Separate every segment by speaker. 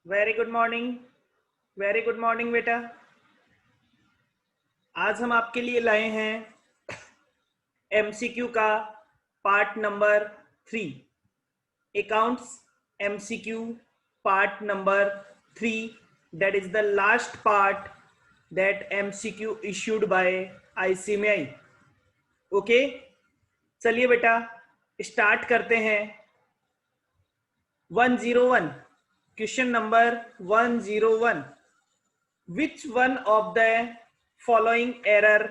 Speaker 1: Very good morning. Very good morning बेटा। आज हम आपके लिए लाए हैं एमसीक्यू का part number 3, accounts MCQ part number 3, that is the last part that MCQ issued by ICMI. Okay, चलिए बेटा स्टार्ट करते हैं। 101 question number 101, which one of the following error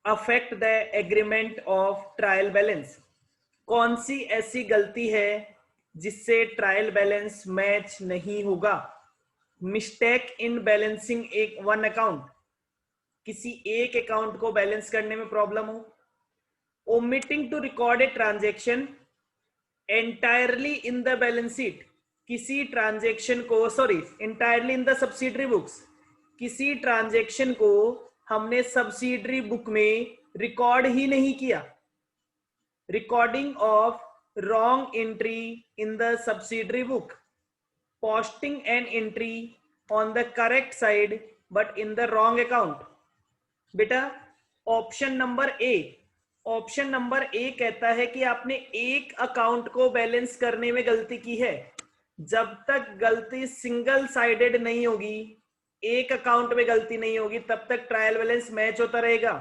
Speaker 1: affect the agreement of trial balance? कौन सी ऐसी गलती है जिससे trial balance match नहीं होगा? मिस्टेक इन बैलेंसिंग एक वन अकाउंट, किसी एक अकाउंट को बैलेंस करने में प्रॉब्लम हो। Omitting to record a transaction entirely in the balance sheet, किसी ट्रांजेक्शन को entirely in the subsidiary books, किसी ट्रांजेक्शन को हमने सब्सिडरी बुक में रिकॉर्ड ही नहीं किया। Recording of wrong entry in the subsidiary book, posting an entry on the correct side but in the wrong account. बेटा ऑप्शन नंबर ए कहता है कि आपने एक अकाउंट को बैलेंस करने में गलती की है। जब तक गलती सिंगल साइडेड नहीं होगी, एक अकाउंट में गलती नहीं होगी, तब तक ट्रायल बैलेंस मैच होता रहेगा।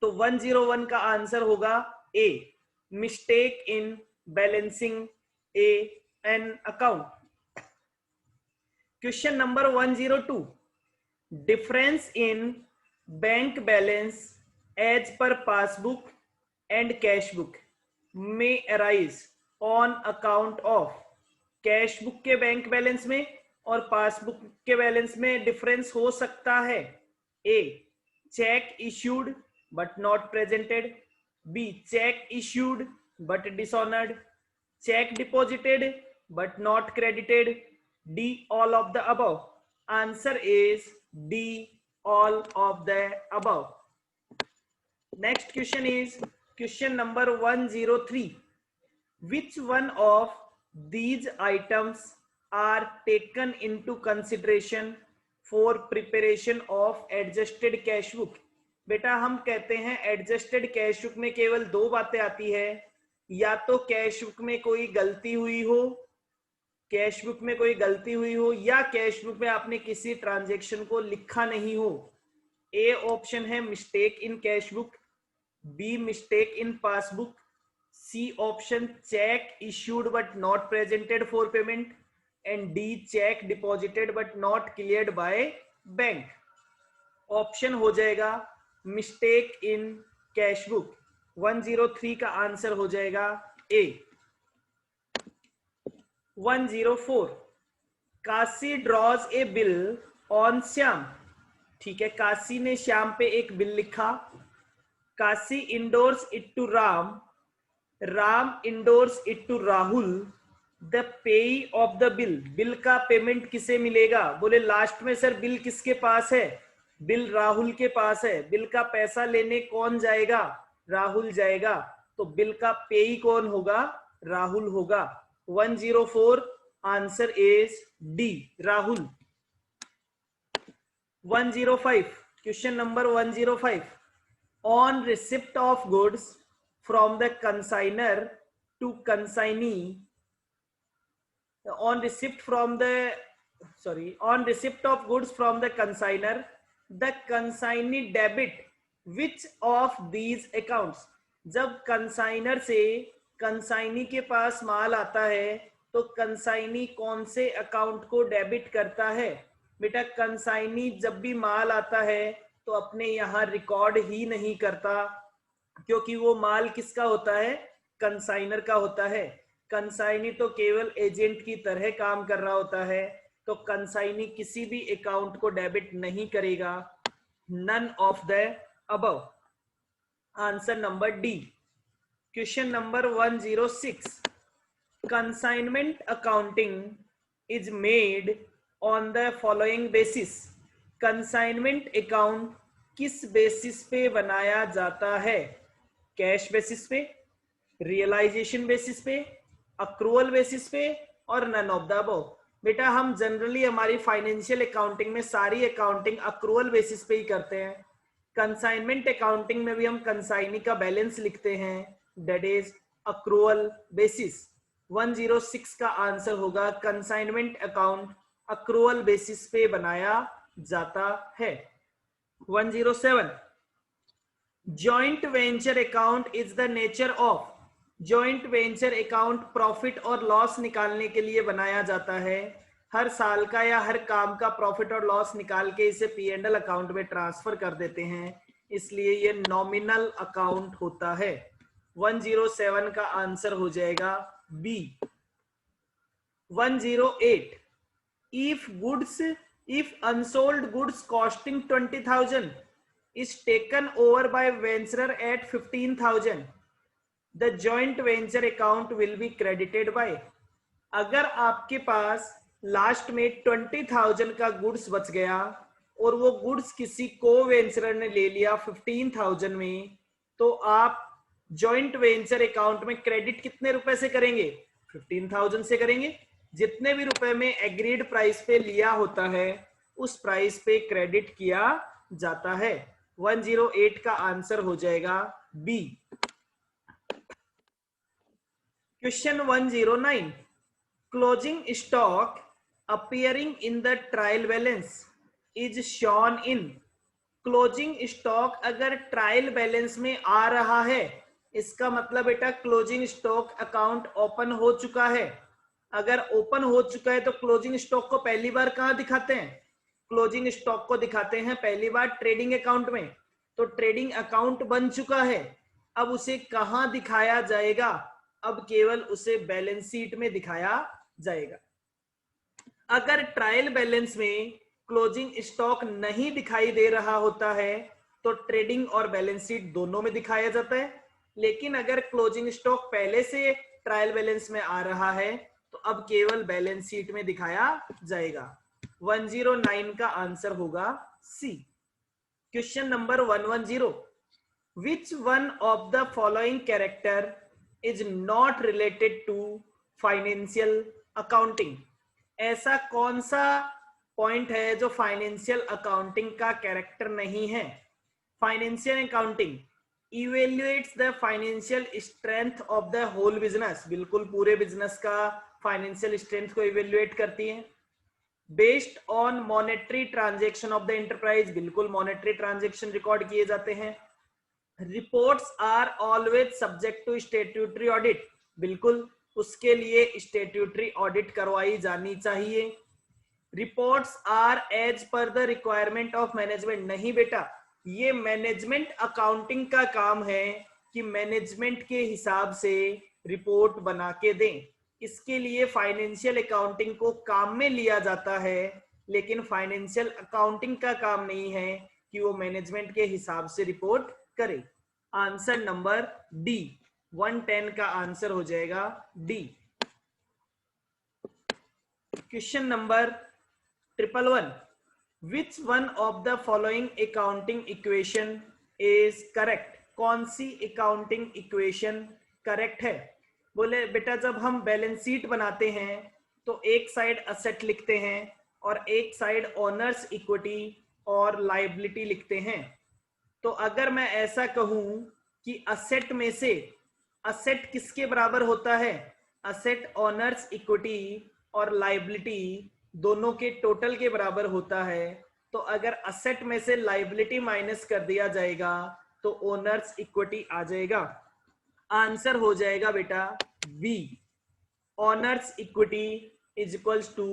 Speaker 1: तो 101 का आंसर होगा A, mistake in balancing an account. Question number 102, difference in bank balance as per passbook and cash book में arise on account of. Cash book के बैंक बैलेंस में और पासबुक के बैलेंस में डिफरेंस हो सकता है। A, cheque issued but not presented, B, cheque issued but dishonoured, cheque deposited but not credited, D, all of the above. Answer is D, all of the above. Next question is question number 103, which one of these items are taken into consideration for preparation of adjusted cash book? बेटा हम कहते हैं adjusted cash book में केवल दो बातें आती है, या तो कैश बुक में कोई गलती हुई हो, या कैश बुक में आपने किसी ट्रांजेक्शन को लिखा नहीं हो। ए ऑप्शन है mistake in cash book, B mistake in passbook, C option cheque issued but not presented for payment, and D cheque deposited but not cleared by bank. Option हो जाएगा मिस्टेक इन कैश बुक। 103 का answer हो जाएगा A. 104, Kashi draws a bill on Shyam. ठीक है, काशी ने श्याम पे एक बिल लिखा। Kashi endorse it to Ram, Ram endorse it to Rahul. The payee of the bill, bill का पेमेंट किसे मिलेगा? बोले लास्ट में सर बिल किसके पास है? बिल राहुल के पास है। बिल का पैसा लेने कौन जाएगा? राहुल जाएगा। तो बिल का पेई कौन होगा? राहुल होगा। 104 answer is D, Rahul. 105 question number 105, on receipt of goods from the consignor to consignee, on receipt of goods from the consignor, the consignee debit which of these accounts? जब कंसाइनर से कंसाइनी के पास माल आता है तो कंसाइनी कौन से account को debit करता है? बेटा कंसाइनी जब भी माल आता है तो अपने यहाँ रिकॉर्ड ही नहीं करता, क्योंकि वो माल किसका होता है? कंसाइनर का होता है। कंसाइनी तो केवल एजेंट की तरह काम कर रहा होता है, तो कंसाइनी किसी भी अकाउंट को डेबिट नहीं करेगा। None of the above. Answer number D. Question number 106, consignment accounting is made on the following basis. Consignment account किस बेसिस पे बनाया जाता है? कैश बेसिस पे, रियलाइजेशन बेसिस पे, अक्रूवल बेसिस पे, और नन ऑफ द अबव। बेटा हम जनरली हमारी फाइनेंशियल अकाउंटिंग में सारी अकाउंटिंग अक्रूवल बेसिस पे ही करते हैं। कंसाइनमेंट अकाउंटिंग में भी हम कंसाइनी का बैलेंस लिखते हैं, दैट इज अक्रूवल बेसिस। 106 का आंसर होगा कंसाइनमेंट अकाउंट अक्रूवल बेसिस पे बनाया जाता है। 107 joint venture account is the nature of. Joint venture account profit और लॉस निकालने के लिए बनाया जाता है। हर साल का या हर काम का प्रॉफिट और लॉस निकाल के इसे P&L अकाउंट में ट्रांसफर कर देते हैं, इसलिए ये नॉमिनल अकाउंट होता है। 107 का आंसर हो जाएगा B. 108 if unsold goods costing 20,000 is taken over by venturer at 15,000, the joint venture account will be credited by। अगर आपके पास लास्ट में 20,000 का गुड्स बच गया और वो गुड्स किसी को वेंचरर ने ले लिया 15,000 में, तो आप जॉइंट वेंचर अकाउंट में क्रेडिट कितने रुपए से करेंगे? 15,000 से करेंगे। जितने भी रुपए में एग्रीड प्राइस पे लिया होता है उस प्राइस पे क्रेडिट किया जाता है। 108 का आंसर हो जाएगा B. Question 109 closing stock appearing in the trial balance is shown in। Closing stock अगर ट्रायल बैलेंस में आ रहा है इसका मतलब बेटा क्लोजिंग स्टॉक अकाउंट ओपन हो चुका है। अगर ओपन हो चुका है तो क्लोजिंग स्टॉक को पहली बार कहां दिखाते हैं? क्लोजिंग स्टॉक को दिखाते हैं पहली बार ट्रेडिंग अकाउंट में। तो ट्रेडिंग अकाउंट बन चुका है, अब उसे कहां दिखाया जाएगा? अब केवल उसे बैलेंस शीट में दिखाया जाएगा। अगर ट्रायल बैलेंस में क्लोजिंग स्टॉक नहीं दिखाई दे रहा होता है तो ट्रेडिंग और बैलेंस शीट दोनों में दिखाया जाता है। लेकिन अगर क्लोजिंग स्टॉक पहले से ट्रायल बैलेंस में आ रहा है तो अब केवल बैलेंस शीट में दिखाया जाएगा। 109 का आंसर होगा C. Question number 110 which one of the following character is not related to financial accounting. ऐसा कौन सा पॉइंट है जो फाइनेंशियल अकाउंटिंग का कैरेक्टर नहीं है? Financial accounting evaluates the financial strength of the whole business. बिल्कुल पूरे बिजनेस का फाइनेंशियल स्ट्रेंथ को इवेल्युएट करती है। Based on monetary transaction of the enterprise. बिल्कुल मॉनेटरी ट्रांजेक्शन रिकॉर्ड किए जाते हैं। Reports are always subject to statutory audit. बिल्कुल उसके लिए स्टैट्यूटरी ऑडिट करवाई जानी चाहिए। Reports are as per the requirement of management. नहीं बेटा, ये मैनेजमेंट अकाउंटिंग का काम है कि मैनेजमेंट के हिसाब से रिपोर्ट बना के दें। इसके लिए फाइनेंशियल अकाउंटिंग को काम में लिया जाता है, लेकिन फाइनेंशियल अकाउंटिंग का काम नहीं है कि वो मैनेजमेंट के हिसाब से रिपोर्ट करे। Answer number D. 110 का आंसर हो जाएगा D. Question number 111 which one of the following accounting equation is correct. कौन सी अकाउंटिंग इक्वेशन करेक्ट है? बोले बेटा जब हम बैलेंस शीट बनाते हैं तो एक साइड असेट लिखते हैं और एक साइड ओनर्स इक्विटी और लायबिलिटी लिखते हैं। तो अगर मैं ऐसा कहूं कि असेट में से असेट किसके बराबर होता है? असेट ओनर्स इक्विटी और लायबिलिटी दोनों के टोटल के बराबर होता है। तो अगर असेट में से लायबिलिटी माइनस कर दिया जाएगा तो ओनर्स इक्विटी आ जाएगा। आंसर हो जाएगा बेटा B. Owners equity is equals to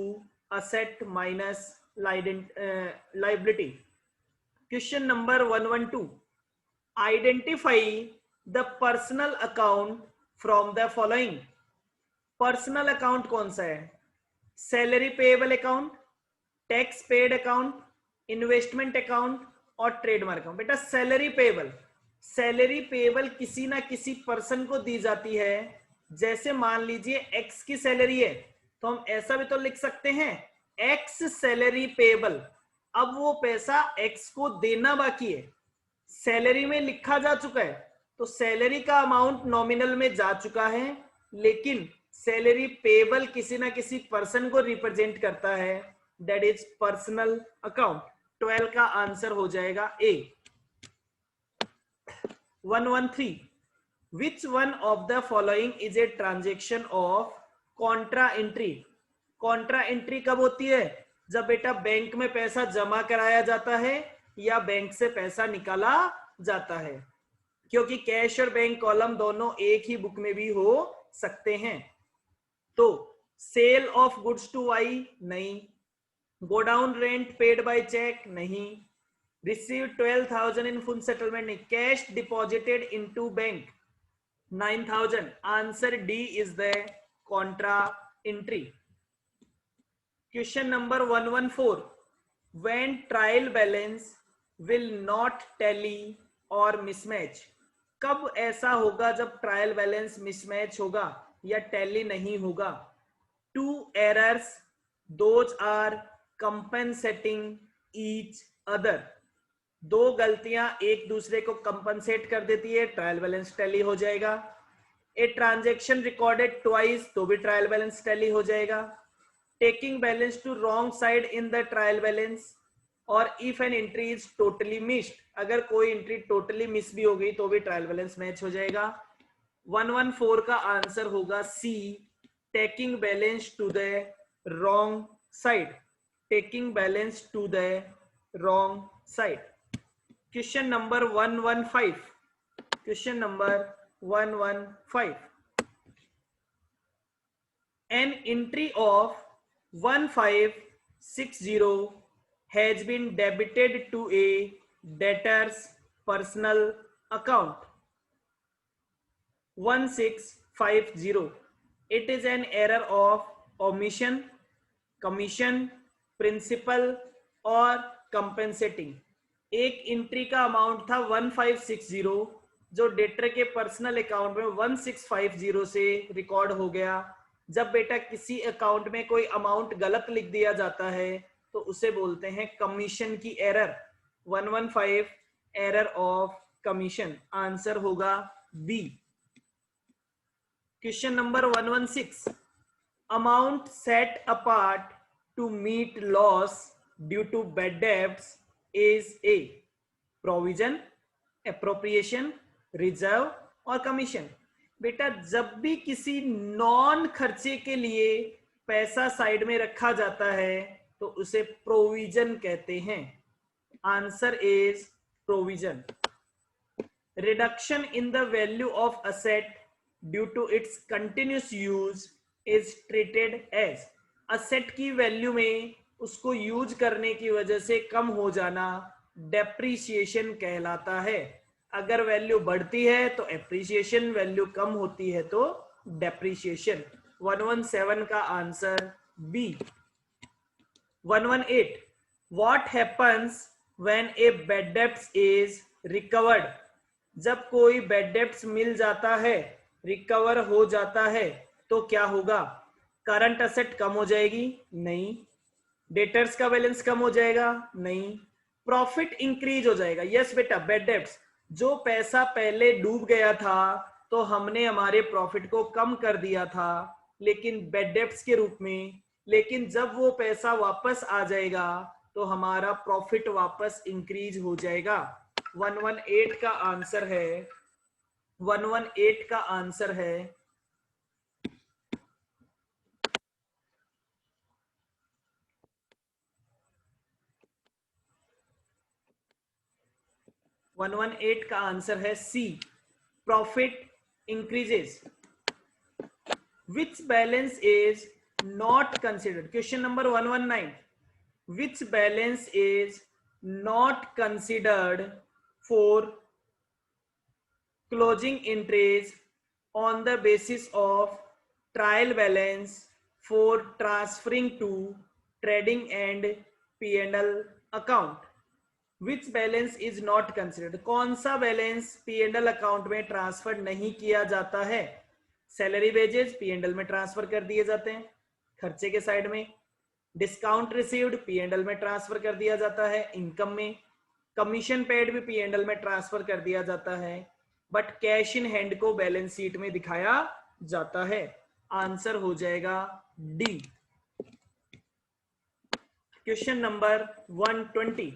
Speaker 1: asset minus liability. Question number 112 identify the personal account from the following. Personal account कौन सा है? Salary payable account, tax paid account, investment account और trademark account. बेटा salary payable, salary payable किसी ना किसी person को दी जाती है। जैसे मान लीजिए एक्स की सैलरी है तो हम ऐसा भी तो लिख सकते हैं एक्स सैलरी पेएबल। अब वो पैसा एक्स को देना बाकी है, सैलरी में लिखा जा चुका है, तो सैलरी का अमाउंट नॉमिनल में जा चुका है, लेकिन सैलरी पेबल किसी ना किसी पर्सन को रिप्रेजेंट करता है, दैट इज पर्सनल अकाउंट। 12 का आंसर हो जाएगा ए। 113, विच one of the following is a transaction of Contra entry. Contra entry कब होती है? जब बेटा बैंक में पैसा जमा कराया जाता है या बैंक से पैसा निकाला जाता है, क्योंकि कैश और बैंक कॉलम दोनों एक ही बुक में भी हो सकते हैं। तो sale of goods to Y नहीं, godown rent paid by cheque नहीं, रिसीव 12,000 इन फुल सेटलमेंट नहीं, cash deposited into bank 9,000। Answer D is the contra entry. Question number 114, when trial balance will not tally और mismatch. कब ऐसा होगा जब trial balance mismatch होगा या tally नहीं होगा? Two errors, those are compensating each other. दो गलतियां एक दूसरे को कंपनसेट कर देती है, ट्रायल बैलेंस टैली हो जाएगा। ए ट्रांजेक्शन रिकॉर्डेड ट्वाइस, तो भी ट्रायल बैलेंस टैली हो जाएगा। Taking balance to wrong side in the trial balance, और if an entry is totally missed, अगर कोई एंट्री टोटली मिस भी हो गई तो भी ट्रायल बैलेंस मैच हो जाएगा। 114 का आंसर होगा C, taking balance to the wrong side. Taking balance to the wrong side. Question number 115, question number 115, an entry of 1560 has been debited to a debtor's personal account 1650. It is an error of omission, commission, principal और compensating। एक entry का amount था 1560 जो debtor के personal account में 1650 से record हो गया। जब बेटा किसी अकाउंट में कोई अमाउंट गलत लिख दिया जाता है तो उसे बोलते हैं कमीशन की error. 115 error of commission, answer होगा B. Question number 116, amount set apart to meet loss due to bad debts is a provision, appropriation, reserve और कमीशन। बेटा जब भी किसी नॉन खर्चे के लिए पैसा साइड में रखा जाता है तो उसे प्रोविजन कहते हैं। Answer is provision. Reduction in the value of asset due to its continuous use is treated as. Asset की वैल्यू में उसको यूज करने की वजह से कम हो जाना डेप्रिसिएशन कहलाता है। अगर वैल्यू बढ़ती है तो एप्रिसिएशन, वैल्यू कम होती है तो डेप्रिसिएशन। 117 का answer B. 118, what happens when a bad debts is recovered. जब कोई बैड डेब्ट्स मिल जाता है, रिकवर हो जाता है तो क्या होगा? करंट असेट कम हो जाएगी? नहीं। डेटर्स का बैलेंस कम हो जाएगा? नहीं। प्रॉफिट इंक्रीज हो जाएगा? यस बेटा, बैड डेब्ट्स जो पैसा पहले डूब गया था तो हमने हमारे प्रॉफिट को कम कर दिया था लेकिन बैड डेब्ट्स के रूप में, लेकिन जब वो पैसा वापस आ जाएगा तो हमारा प्रॉफिट वापस इंक्रीज हो जाएगा। 118 का आंसर है 118 का आंसर है 118 का आंसर है C, profit increases. Which balance is not considered. Question number 119, which balance is not considered for closing entries on the basis of trial balance for transferring to trading and P&L account. Which balance is not considered. कौन सा balance P&L account में transfer नहीं किया जाता है? Salary wages P&L में transfer कर दिए जाते हैं खर्चे के साइड में। डिस्काउंट रिसीव्ड P&L में ट्रांसफर कर दिया जाता है इनकम में। कमीशन पेड भी P&L में ट्रांसफर कर दिया जाता है, बट कैश इन हैंड को बैलेंस शीट में दिखाया जाता है। आंसर हो जाएगा D. Question number 120,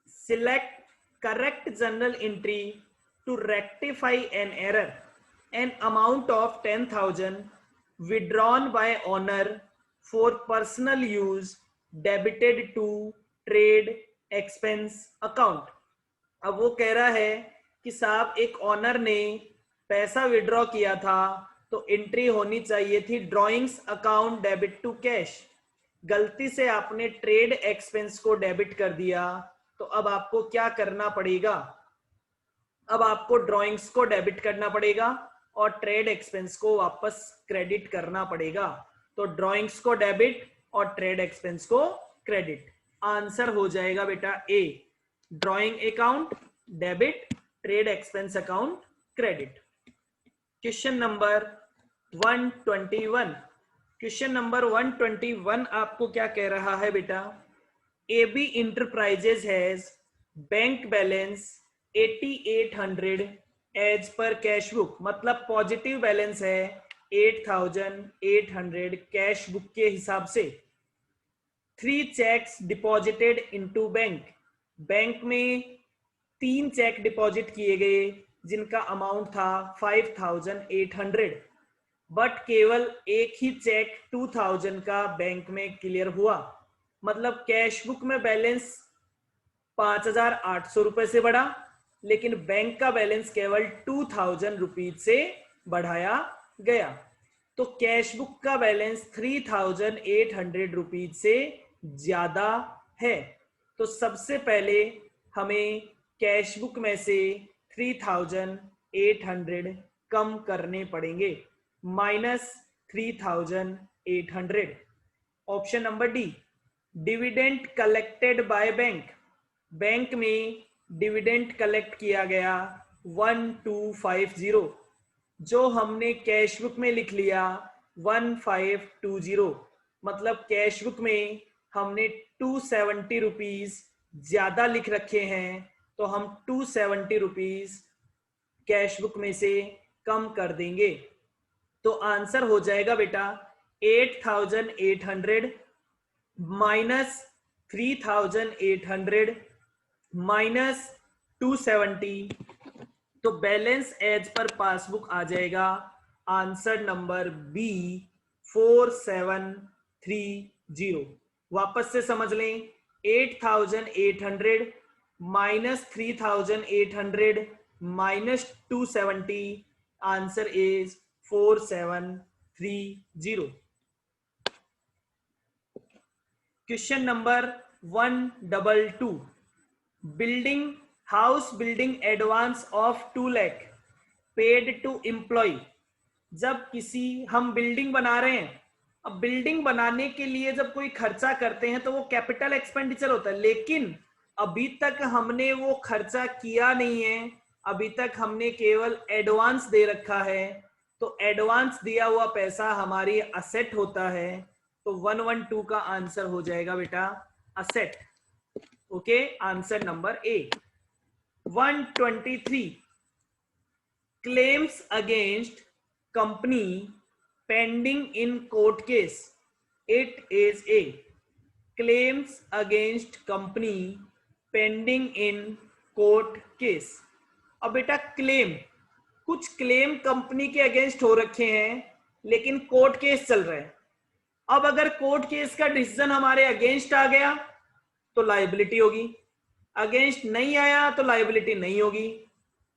Speaker 1: select correct journal entry to rectify an error, an amount of 10,000 withdrawn by owner for personal use debited to trade expense account। अब वो कह रहा है कि साहब एक ऑनर ने पैसा विड्रॉ किया था तो एंट्री होनी चाहिए थी drawings account debit to cash, गलती से आपने ट्रेड एक्सपेंस को डेबिट कर दिया, तो अब आपको क्या करना पड़ेगा, अब आपको ड्रॉइंग्स को डेबिट करना पड़ेगा और ट्रेड एक्सपेंस को वापस क्रेडिट करना पड़ेगा। तो ड्रॉइंग्स को डेबिट और ट्रेड एक्सपेंस को क्रेडिट। आंसर हो जाएगा बेटा A, drawing account debit, trade expense account credit. Question number 121, question number 121 आपको क्या कह रहा है बेटा, AB enterprises has bank balance 8800 as per cash book, मतलब पॉजिटिव बैलेंस है 8800 कैश बुक के हिसाब से। 3 cheques deposited into bank, bank में 3 चेक डिपॉजिट किए गए जिनका अमाउंट था 5800, बट केवल एक ही चेक 2000 का बैंक में क्लियर हुआ, मतलब कैश बुक में बैलेंस 5800 रुपए से बढ़ा, लेकिन बैंक का बैलेंस केवल 2000 रुपीज से बढ़ाया गया। तो कैश बुक का बैलेंस 3800 रुपीज से ज्यादा है। तो सबसे पहले हमें कैश बुक में से 3800 कम करने पड़ेंगे, minus 3800। Option number D, dividend collected by bank, bank में डिविडेंड कलेक्ट किया गया 1250, जो हमने कैश बुक में लिख लिया 1520, मतलब कैश बुक में हमने 270 रुपीज ज्यादा लिख रखे हैं, तो हम 270 रुपीज कैश बुक में से कम कर देंगे। तो आंसर हो जाएगा बेटा 8800 माइनस 3800 माइनस 270, तो बैलेंस एज पर पासबुक आ जाएगा आंसर नंबर बी 4730। वापस से समझ लें, 8800 minus 3800 minus 270, answer is 4730। Question number 122, building house building advance of 2 lakh paid to employ. जब किसी हम बिल्डिंग बना रहे हैं, अब बिल्डिंग बनाने के लिए जब कोई खर्चा करते हैं तो वो कैपिटल एक्सपेंडिचर होता है, लेकिन अभी तक हमने वो खर्चा किया नहीं है, अभी तक हमने केवल एडवांस दे रखा है। तो एडवांस दिया हुआ पैसा हमारी असेट होता है, तो 112 का आंसर हो जाएगा बेटा asset. Okay, answer number A. 123, claims against company pending in court case, it is A. Claims against company pending in court case. अब बेटा क्लेम, कुछ क्लेम कंपनी के अगेंस्ट हो रखे हैं लेकिन कोर्ट केस चल रहा है। अब अगर कोर्ट केस का डिसीजन हमारे अगेंस्ट आ गया तो लायबिलिटी होगी, अगेंस्ट नहीं आया तो लायबिलिटी नहीं होगी।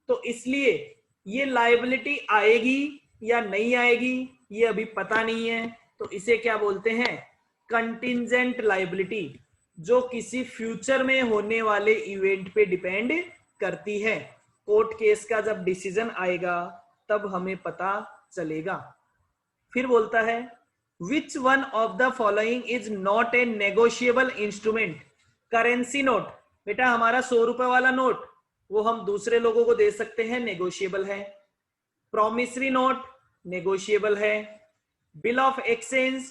Speaker 1: तो इसलिए ये लायबिलिटी आएगी या नहीं आएगी ये अभी पता नहीं है, तो इसे क्या बोलते हैं, कंटिंजेंट लायबिलिटी, जो किसी फ्यूचर में होने वाले इवेंट पे डिपेंड करती है। कोर्ट केस का जब डिसीजन आएगा तब हमें पता चलेगा। फिर बोलता है विच one of the following is not a negotiable instrument. Currency note, बेटा हमारा 100 रुपए वाला नोट वो हम दूसरे लोगों को दे सकते हैं, नेगोशिएबल है। प्रोमिसरी नोट नेगोशिएबल है, बिल ऑफ एक्सचेंज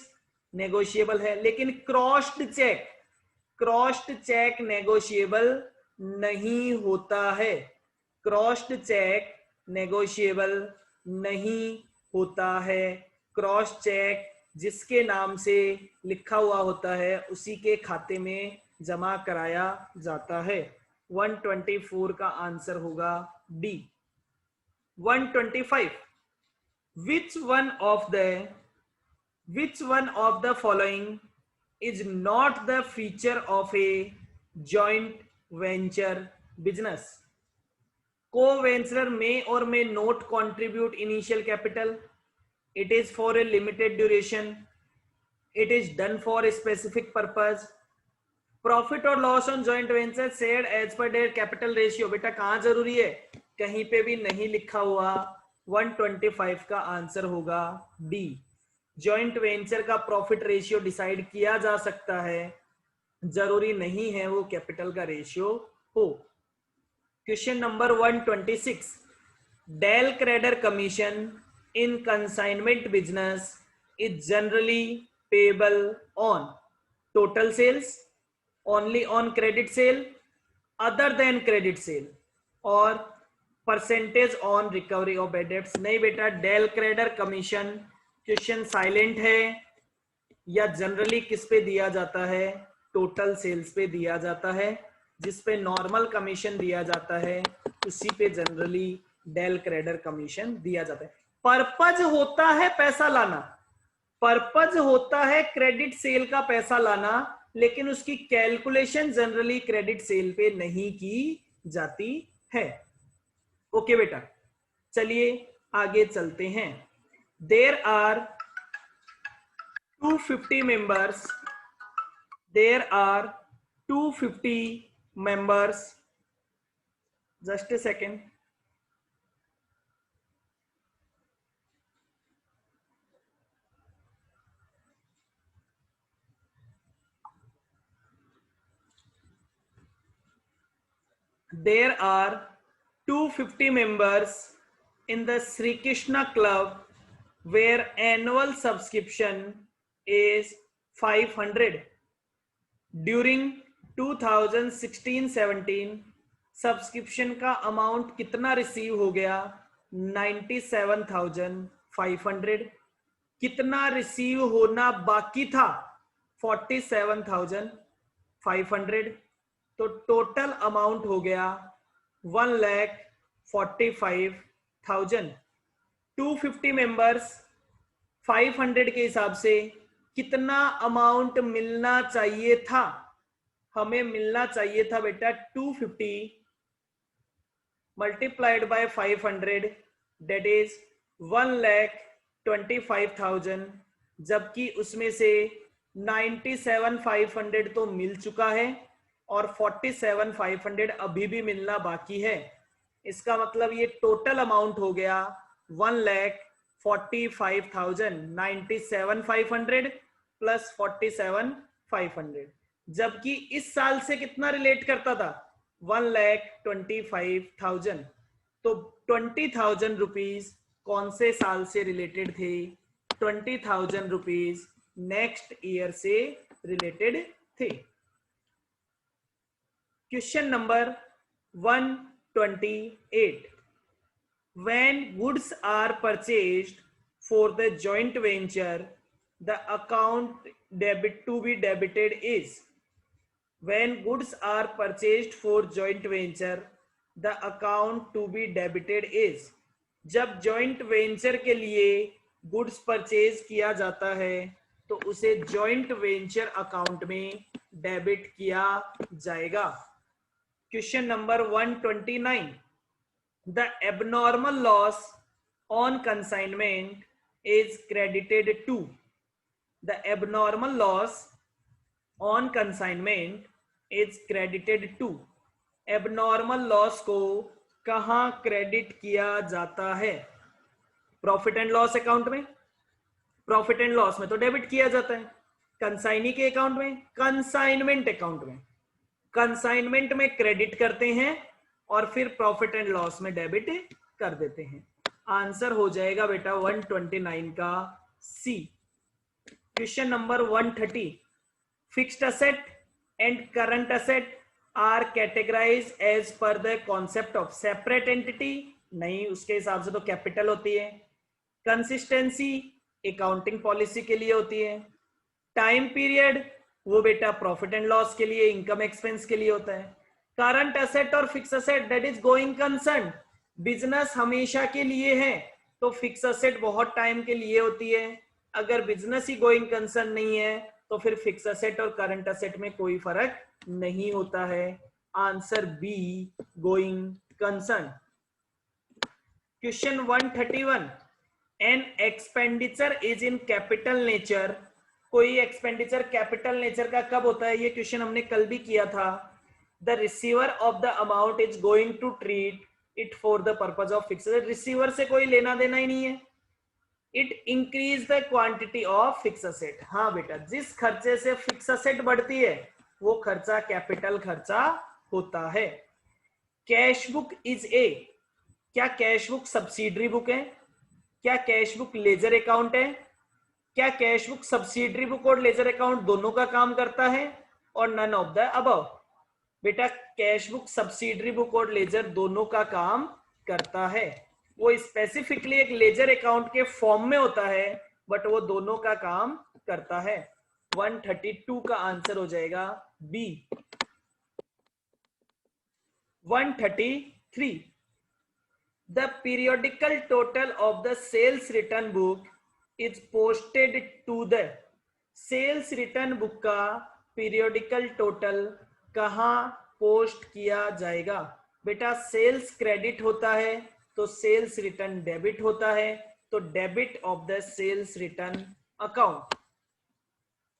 Speaker 1: नेगोशिएबल है, लेकिन क्रॉस्ड चेक नेगोशिएबल नहीं होता है। क्रॉस्ड चेक नेगोशिएबल नहीं होता है। क्रॉस चेक जिसके नाम से लिखा हुआ होता है उसी के खाते में जमा कराया जाता है। 124 का आंसर होगा D. 125 which one of the following is not the feature of a joint venture business? Co-venturer may or may not contribute initial capital. It is for a limited duration. It is done for a specific purpose. Profit और loss on joint venture shared as per their capital ratio, बेटा कहां जरूरी है? कहीं पे भी नहीं लिखा हुआ। 125 का आंसर होगा डी। जॉइंट वेंचर का प्रॉफिट रेशियो डिसाइड किया जा सकता है, जरूरी नहीं है वो कैपिटल का रेशियो हो। Question number 126 del credere commission in consignment business is generally payable on total sales, only on credit sale, other than credit sale, और percentage on recovery of bad debts? नहीं बेटा, del credere commission question silent है, या generally किस पे दिया जाता है? टोटल सेल्स पे दिया जाता है। जिस पे नॉर्मल कमीशन दिया जाता है उसी पे जनरली डेल क्रेडर कमीशन दिया जाता है। पर्पज होता है पैसा लाना, पर्पज होता है क्रेडिट सेल का पैसा लाना, लेकिन उसकी कैलकुलेशन जनरली क्रेडिट सेल पे नहीं की जाती है। ओके बेटा, चलिए आगे चलते हैं। There are 250 members, there are 250 members, just a second. There are 250 members in the Sri Krishna Club where annual subscription is 500. During 2016-17 subscription का अमाउंट कितना रिसीव हो गया? 97,500। कितना रिसीव होना बाकी था? 47,500। तो टोटल अमाउंट हो गया 1,45,000। 250 मेंबर्स, 500 के हिसाब से कितना अमाउंट मिलना चाहिए था? हमें मिलना चाहिए था बेटा 250 मल्टीप्लाइड बाय 500, दैट इज 1,25,000, जबकि उसमें से 97,500 तो मिल चुका है और 47,500 अभी भी मिलना बाकी है। इसका मतलब ये टोटल अमाउंट हो गया 1,45,000, 97,500 प्लस 47,500, जबकि इस साल से कितना रिलेट करता था? 1,25,000। तो 20,000 रुपीज कौन से साल से रिलेटेड थे? 20,000 रुपीज नेक्स्ट ईयर से रिलेटेड थे। Question number 128 when goods are purchased for the joint venture the account debit to be debited is? When goods are purchased for joint venture the account to be debited is? जब joint venture के लिए goods purchase किया जाता है तो उसे joint venture account में debit किया जाएगा। Question number 129 the abnormal loss on consignment is credited to? The abnormal loss on consignment is credited to? abnormal loss को कहां क्रेडिट किया जाता है? प्रॉफिट एंड लॉस अकाउंट में? प्रॉफिट एंड लॉस में तो डेबिट किया जाता है। कंसाइनी के अकाउंट में? कंसाइनमेंट अकाउंट में। कंसाइनमेंट में क्रेडिट करते हैं और फिर प्रॉफिट एंड लॉस में डेबिट कर देते हैं। आंसर हो जाएगा बेटा 129 का C. Question number 130 fixed asset and current asset are categorise as per the concept of separate entity? नहीं, उसके हिसाब से तो कैपिटल होती है। कंसिस्टेंसी अकाउंटिंग पॉलिसी के लिए होती है। टाइम पीरियड वो बेटा प्रॉफिट एंड लॉस के लिए, इनकम एक्सपेंस के लिए होता है। करंट असेट और fix asset that is going concern, business हमेशा के लिए है तो फिक्स असेट बहुत टाइम के लिए होती है। अगर बिजनेस ही गोइंग कंसर्न नहीं है तो फिर फिक्स असेट और करंट असेट में कोई फर्क नहीं होता है। Answer B, going concern. Question 131, an expenditure is in capital nature. कोई एक्सपेंडिचर कैपिटल नेचर का कब होता है, ये क्वेश्चन हमने कल भी किया था। The receiver of the amount is going to treat it for the purpose of fix, receiver से कोई लेना देना ही नहीं है। It increase the quantity of fix asset, हाँ बेटा जिस खर्चे से फिक्स असेट बढ़ती है वो खर्चा कैपिटल खर्चा होता है। कैश बुक इज ए, क्या कैश बुक सब्सिडरी बुक है? क्या कैश बुक लेजर अकाउंट है? क्या कैश बुक सब्सिडरी बुक और लेजर अकाउंट दोनों का काम करता है? और नन ऑफ द अबव। बेटा कैश बुक सब्सिडरी बुक और लेजर दोनों का काम करता है, वो स्पेसिफिकली एक लेजर अकाउंट के फॉर्म में होता है बट वो दोनों का काम करता है। 132 का आंसर हो जाएगा B. 133, the periodical total of the sales return book is posted to the, sales return book का periodical total कहाँ पोस्ट किया जाएगा? बेटा सेल्स क्रेडिट होता है तो सेल्स रिटर्न डेबिट होता है, तो debit of the sales return account.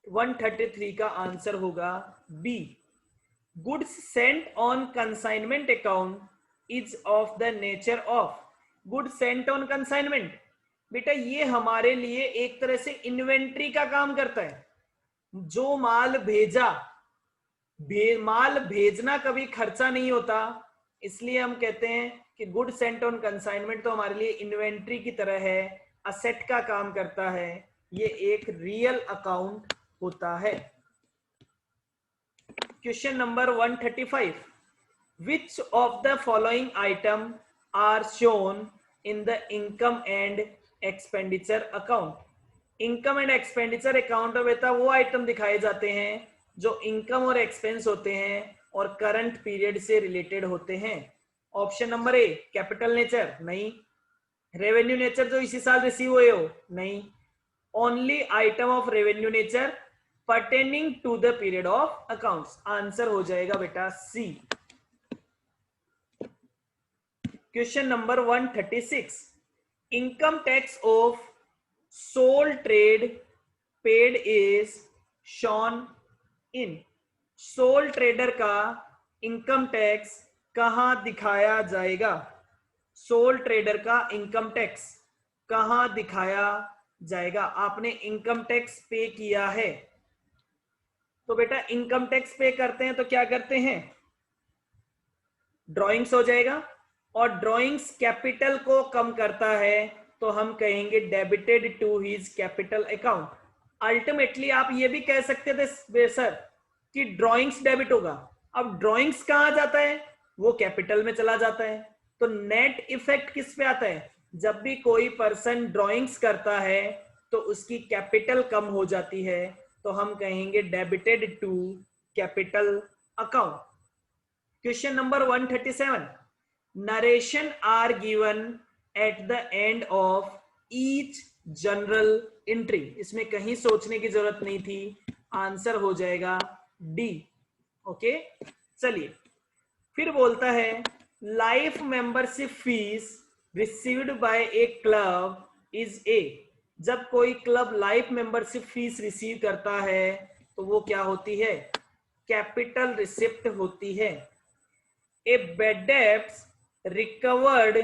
Speaker 1: 133 का आंसर होगा B. Goods sent on consignment account is of the nature of, good sent on consignment बेटा ये हमारे लिए एक तरह से इन्वेंट्री का काम करता है। जो माल भेजा, माल भेजना कभी खर्चा नहीं होता, इसलिए हम कहते हैं कि गुड सेंट ऑन कंसाइनमेंट तो हमारे लिए इन्वेंट्री की तरह है, असेट का काम करता है, ये एक रियल अकाउंट होता है। Question number 135, which of the following item are shown in the income and expenditure account? Income and expenditure account में बेटा वो आइटम दिखाए जाते हैं जो इनकम और एक्सपेंस होते हैं और करंट पीरियड से रिलेटेड होते हैं। Option number A capital nature, नहीं। रेवेन्यू नेचर जो इसी साल रिसीव हुए हो, नहीं। Only item of revenue nature pertaining to the period of accounts, answer हो जाएगा बेटा C. Question number 136, income tax of sole trade paid is shown in, sole trader का इनकम टैक्स कहां दिखाया जाएगा? सोल ट्रेडर का इनकम टैक्स कहां दिखाया जाएगा? आपने इनकम टैक्स पे किया है तो बेटा इनकम टैक्स पे करते हैं तो क्या करते हैं, ड्रॉइंग्स हो जाएगा, और ड्रॉइंग्स कैपिटल को कम करता है तो हम कहेंगे debited to his capital account. Ultimately आप ये भी कह सकते थे सर कि ड्रॉइंग्स डेबिट होगा, अब ड्रॉइंग्स कहां जाता है, वो कैपिटल में चला जाता है, तो नेट इफेक्ट किस पे आता है? जब भी कोई पर्सन ड्रॉइंग्स करता है तो उसकी कैपिटल कम हो जाती है, तो हम कहेंगे debited to capital account. Question number 137, narration are given at the end of each journal entry, इसमें कहीं सोचने की जरूरत नहीं थी, आंसर हो जाएगा डी। ओके चलिए फिर बोलता है life membership fees received by A club is a, जब कोई club life membership fees receive करता है तो वो क्या होती है? कैपिटल रिसिप्ट होती है। ए bad debts recovered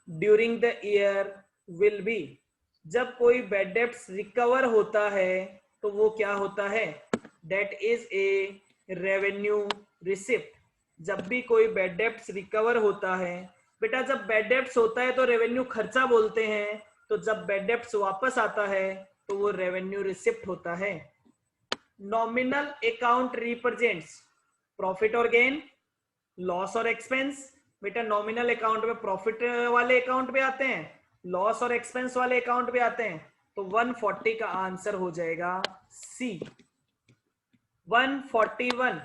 Speaker 1: during the year will be, जब कोई बैड डेब्ट्स रिकवर होता है तो वो क्या होता है? That is a revenue receipt. जब भी कोई बैड डेब्ट्स रिकवर होता है, बेटा जब बैड डेब्ट्स होता है तो रेवेन्यू खर्चा बोलते हैं, तो जब बैड डेब्ट्स वापस आता है तो वो रेवेन्यू रिसिप्ट होता है। नॉमिनल अकाउंट रिप्रेजेंट्स प्रॉफिट और गेन, लॉस और एक्सपेंस। बेटा नॉमिनल अकाउंट में प्रॉफिट वाले अकाउंट पे आते हैं, लॉस और एक्सपेंस वाले अकाउंट पे आते हैं, तो 140 का आंसर हो जाएगा सी। 141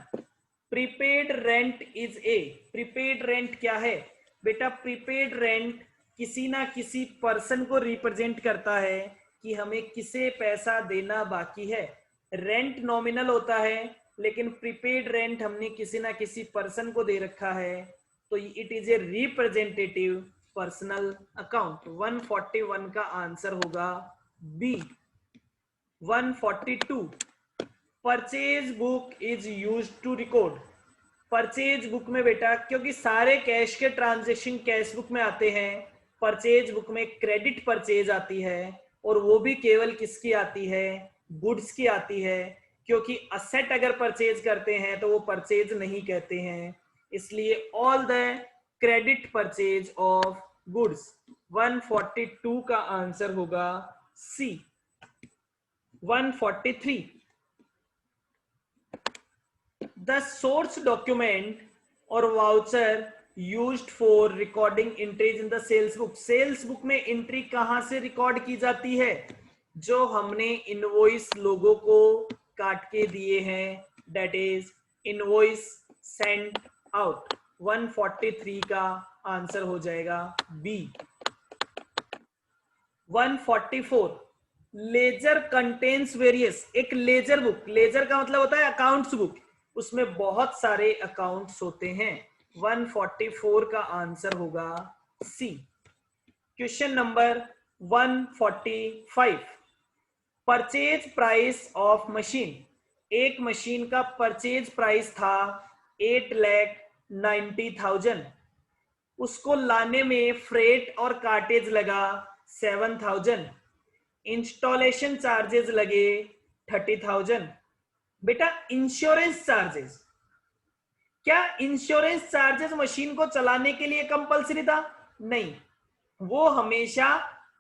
Speaker 1: prepaid rent is a. Prepaid rent क्या है बेटा? प्रीपेड रेंट किसी ना किसी पर्सन को रिप्रेजेंट करता है कि हमें किसे पैसा देना बाकी है। रेंट नॉमिनल होता है, लेकिन प्रीपेड रेंट हमने किसी ना किसी पर्सन को दे रखा है, तो it is a representative personal account. 141 का आंसर होगा B. 142 purchase book is use to record. Purchase book में बेटा, क्योंकि सारे कैश के ट्रांजेक्शन कैश बुक में आते हैं, परचेज बुक में क्रेडिट परचेज आती है, और वो भी केवल किसकी आती है? गुड्स की आती है, क्योंकि असेट अगर परचेज करते हैं तो वो परचेज नहीं कहते हैं, इसलिए all the credit purchase of goods. 142 का आंसर होगा सी। 143 द सोर्स डॉक्यूमेंट और voucher used for recording entries in the sales book. Sales book में एंट्री कहां से रिकॉर्ड की जाती है? जो हमने इनवॉइस लोगों को काट के दिए हैं, that is invoice sent out. 143 का आंसर हो जाएगा बी। 144 ledger contains various. एक लेजर बुक, लेजर का मतलब होता है अकाउंट्स बुक, उसमें बहुत सारे अकाउंट्स होते हैं। 144 का आंसर होगा C. Question number 145 purchase price of machine. एक मशीन का परचेज प्राइस था 8,90,000। उसको लाने में फ्रेट और कार्टेज लगा 7,000। इंस्टॉलेशन चार्जेस लगे 30,000। बेटा इंश्योरेंस चार्जेस, क्या इंश्योरेंस चार्जेस मशीन को चलाने के लिए कंपलसरी था? नहीं, वो हमेशा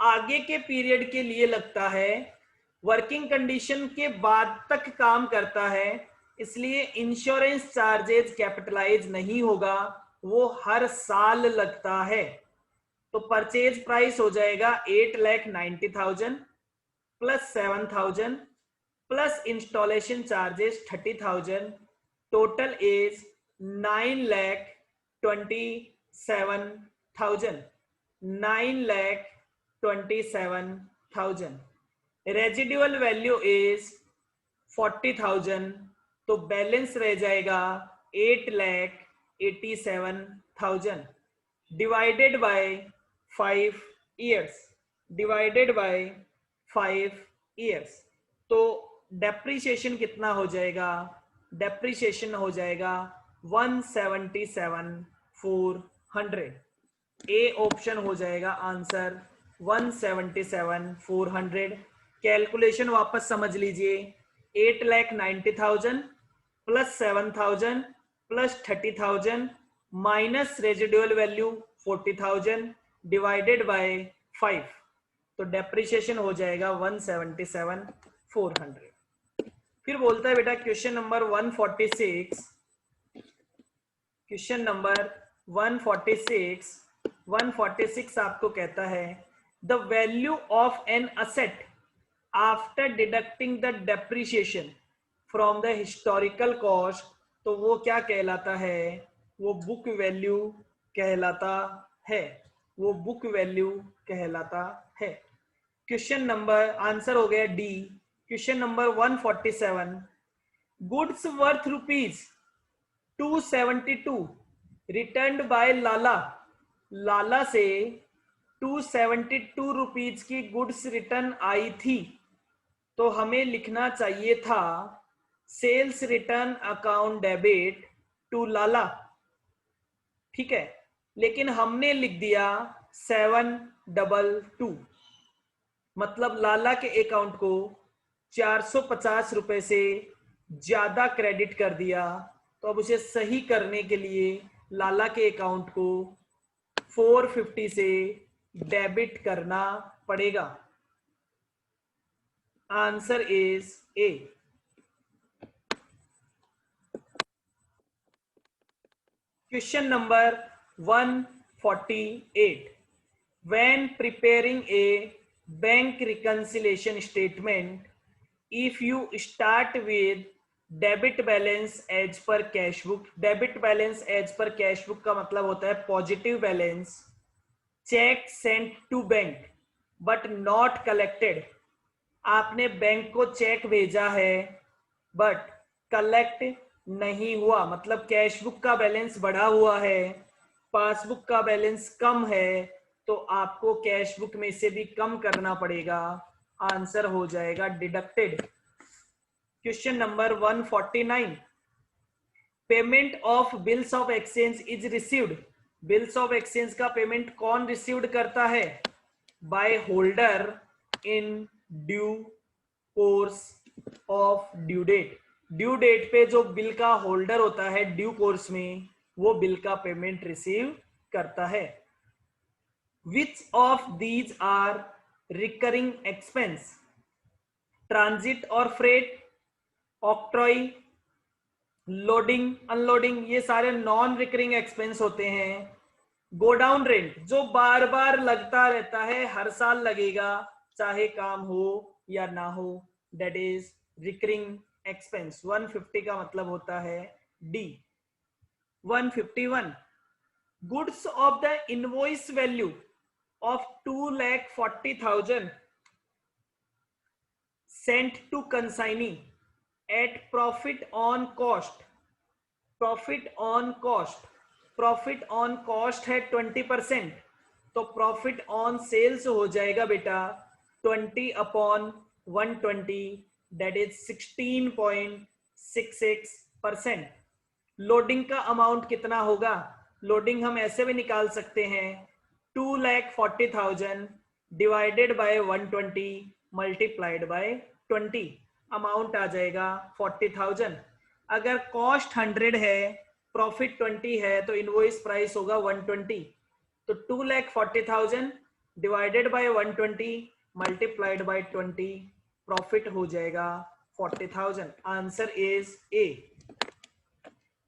Speaker 1: आगे के पीरियड के लिए लगता है, वर्किंग कंडीशन के बाद तक काम करता है, इसलिए इंश्योरेंस चार्जेस कैपिटलाइज नहीं होगा, वो हर साल लगता है। तो परचेज प्राइस हो जाएगा 8,90,000 plus 7,000 plus installation charges 30,000, total is 9,27,000। 9,27,000। Residual value is 40,000, तो बैलेंस रह जाएगा 8,87,000 divided by 5 years. Divided by 5 years, तो डेप्रीशिएशन कितना हो जाएगा? डेप्रीशिएशन हो जाएगा 177,400। ए ऑप्शन हो जाएगा आंसर 177,400। कैलकुलेशन वापस समझ लीजिए, 8,90,000 plus 7,000 plus 30,000 minus residual value 40,000 divided by 5, तो डेप्रिसिएशन हो जाएगा 177,400। फिर बोलता है बेटा क्वेश्चन नंबर 146, क्वेश्चन नंबर 146 आपको कहता है the value of an asset after deducting the depreciation from the historical cost, तो वो क्या कहलाता है? वो बुक वैल्यू कहलाता है। वो बुक वैल्यू कहलाता है। क्वेश्चन नंबर, आंसर हो गया D. Question number 147 goods worth ₹272 returned by Lala. Lala से 272 रुपीज की गुड्स रिटर्न आई थी, तो हमें लिखना चाहिए था sales return account debit to Lala, ठीक है, लेकिन हमने लिख दिया 722, मतलब लाला के अकाउंट को 450 रुपए से ज्यादा क्रेडिट कर दिया। तो अब उसे सही करने के लिए लाला के अकाउंट को 450 से डेबिट करना पड़ेगा। Answer is a. Question number 148 when preparing a bank reconciliation statement, if you start with debit balance as per cash book, debit balance as per cash book का मतलब होता है positive balance, cheque sent to bank but not collected, आपने bank को cheque भेजा है but collect नहीं हुआ, मतलब कैश बुक का बैलेंस बढ़ा हुआ है, पासबुक का बैलेंस कम है, तो आपको कैश बुक में से भी कम करना पड़ेगा, आंसर हो जाएगा deducted. Question number 149, payment of bills of exchange is received, bills of exchange का पेमेंट कौन रिसीव्ड करता है? By holder in due course of due date, due date पे जो बिल का होल्डर होता है ड्यू कोर्स में, वो बिल का पेमेंट रिसीव करता है। Which of these are recurring expense? Transit और फ्रेट, ऑक्ट्रॉय, लोडिंग अनलोडिंग, ये सारे नॉन रिकरिंग एक्सपेंस होते हैं। गोडाउन रेंट जो बार बार लगता रहता है, हर साल लगेगा चाहे काम हो या ना हो, दैट इज रिकरिंग एक्सपेंस। 150 का मतलब होता है D. 151, goods of the invoice value of 2,40,000 sent to consignee at profit on cost, profit on cost, profit on cost है 20%, तो profit on sales हो जाएगा बेटा 20/120, that is 16.66%। लोडिंग का अमाउंट कितना होगा? लोडिंग हम ऐसे भी निकाल सकते हैं, 2,40,000 divided by 120 multiplied by 20, amount आ जाएगा 40,000। अगर कॉस्ट 100 है, प्रॉफिट 20 है, तो इनवॉइस प्राइस होगा 120, तो 2,40,000 divided by 120 multiplied by 20, profit हो जाएगा 40,000। Answer is a.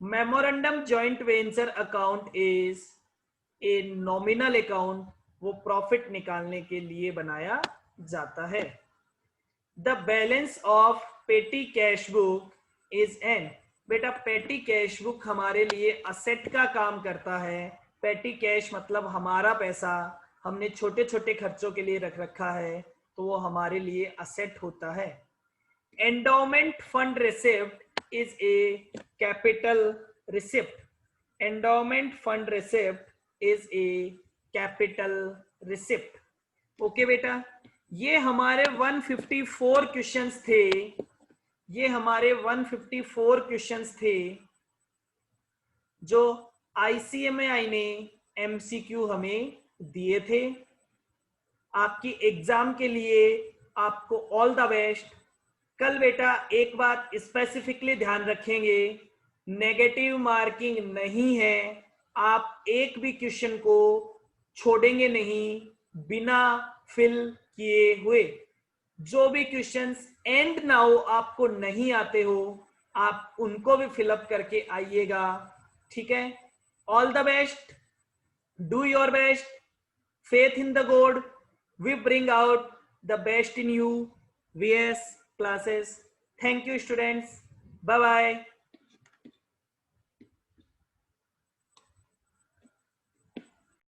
Speaker 1: Memorandum joint venture account is a nominal account, वो प्रॉफिट निकालने के लिए बनाया जाता है। द बैलेंस ऑफ पेटी कैश बुक इज एन, बेटा पेटी कैश बुक हमारे लिए असेट का काम करता है। पेटी कैश मतलब हमारा पैसा हमने छोटे छोटे खर्चों के लिए रख रखा है, तो वो हमारे लिए असेट होता है। Endowment fund receipt is a capital receipt, endowment fund receipt is a capital receipt. Okay बेटा, ये हमारे 154 क्वेश्चंस थे, ये हमारे 154 क्वेश्चंस थे जो ICMAI ने MCQ हमें दिए थे। आपकी एग्जाम के लिए आपको ऑल द बेस्ट। कल बेटा एक बात स्पेसिफिकली ध्यान रखेंगे, नेगेटिव मार्किंग नहीं है, आप एक भी क्वेश्चन को छोड़ेंगे नहीं बिना फिल किए हुए। जो भी क्वेश्चंस एंड नाउ आपको नहीं आते हो, आप उनको भी फिलअप करके आइएगा, ठीक है। All the best, do your best, faith in the God, we bring out the best in you, VS classes. Thank you students, bye bye.